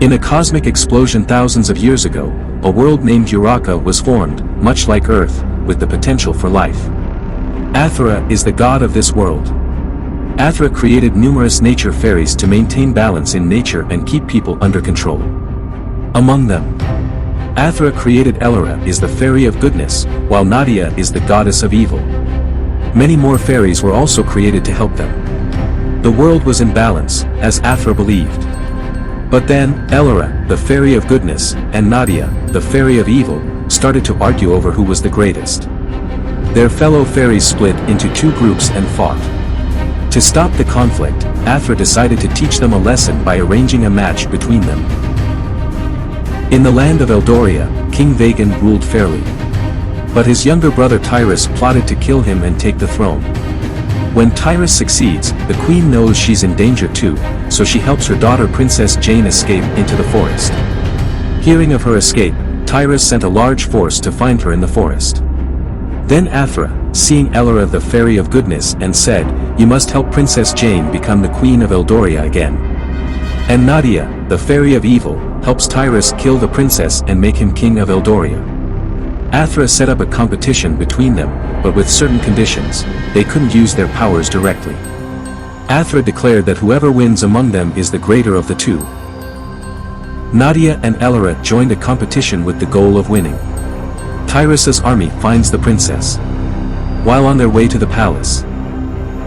In a cosmic explosion thousands of years ago, a world named Uraka was formed, much like Earth, with the potential for life. Athra is the god of this world. Athra created numerous nature fairies to maintain balance in nature and keep people under control. Among them, Athra created Ellora is the fairy of goodness, while Nadia is the goddess of evil. Many more fairies were also created to help them. The world was in balance, as Athra believed. But then, Ellora, the fairy of goodness, and Nadia, the fairy of evil, started to argue over who was the greatest. Their fellow fairies split into two groups and fought. To stop the conflict, Athra decided to teach them a lesson by arranging a match between them. In the land of Eldoria, King Vagan ruled fairly. But his younger brother Tyrus plotted to kill him and take the throne. When Tyrus succeeds, the queen knows she's in danger too, so she helps her daughter Princess Jane escape into the forest. Hearing of her escape, Tyrus sent a large force to find her in the forest. Then Athra, seeing Ellora the fairy of goodness and said, "You must help Princess Jane become the queen of Eldoria again." And Nadia, the fairy of evil, helps Tyrus kill the princess and make him king of Eldoria. Athra set up a competition between them, but with certain conditions. They couldn't use their powers directly. Athra declared that whoever wins among them is the greater of the two. Nadia and Ellora joined a competition with the goal of winning. Tyrus's army finds the princess. While on their way to the palace,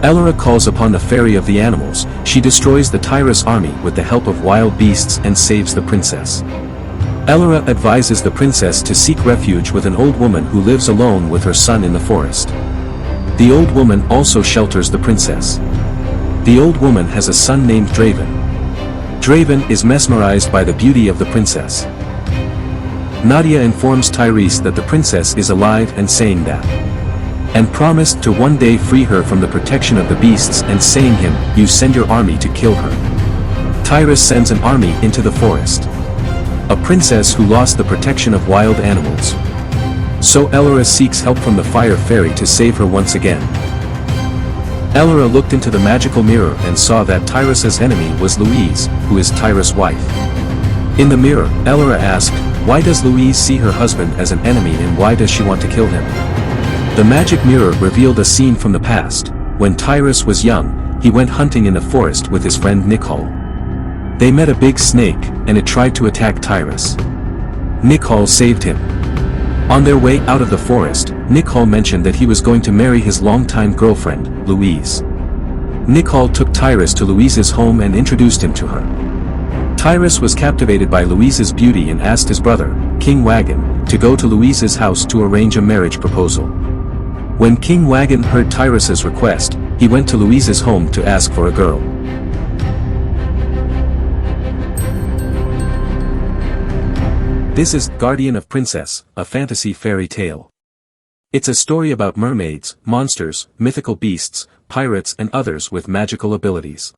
Ellora calls upon the fairy of the animals. She destroys the Tyrus army with the help of wild beasts and saves the princess. Ellora advises the princess to seek refuge with an old woman who lives alone with her son in the forest. The old woman also shelters the princess. The old woman has a son named Draven. Draven is mesmerized by the beauty of the princess. Nadia informs Tyrese that the princess is alive and saying that, and promised to one day free her from the protection of the beasts and saying him, "You send your army to kill her." Tyrus sends an army into the forest. A princess who lost the protection of wild animals. So Ellora seeks help from the fire fairy to save her once again. Ellora looked into the magical mirror and saw that Tyrus's enemy was Louise, who is Tyrus' wife. In the mirror, Ellora asked, why does Louise see her husband as an enemy and why does she want to kill him? The magic mirror revealed a scene from the past. When Tyrus was young, he went hunting in the forest with his friend Nikhal. They met a big snake, and it tried to attack Tyrus. Nikhal saved him. On their way out of the forest, Nikhal mentioned that he was going to marry his longtime girlfriend, Louise. Nikhal took Tyrus to Louise's home and introduced him to her. Tyrus was captivated by Louise's beauty and asked his brother, King Wagon, to go to Louise's house to arrange a marriage proposal. When King Wagon heard Tyrus's request, he went to Louise's home to ask for a girl. This is Guardian of Princess, a fantasy fairy tale. It's a story about mermaids, monsters, mythical beasts, pirates and others with magical abilities.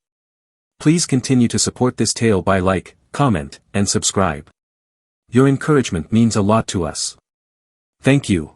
Please continue to support this tale by like, comment, and subscribe. Your encouragement means a lot to us. Thank you.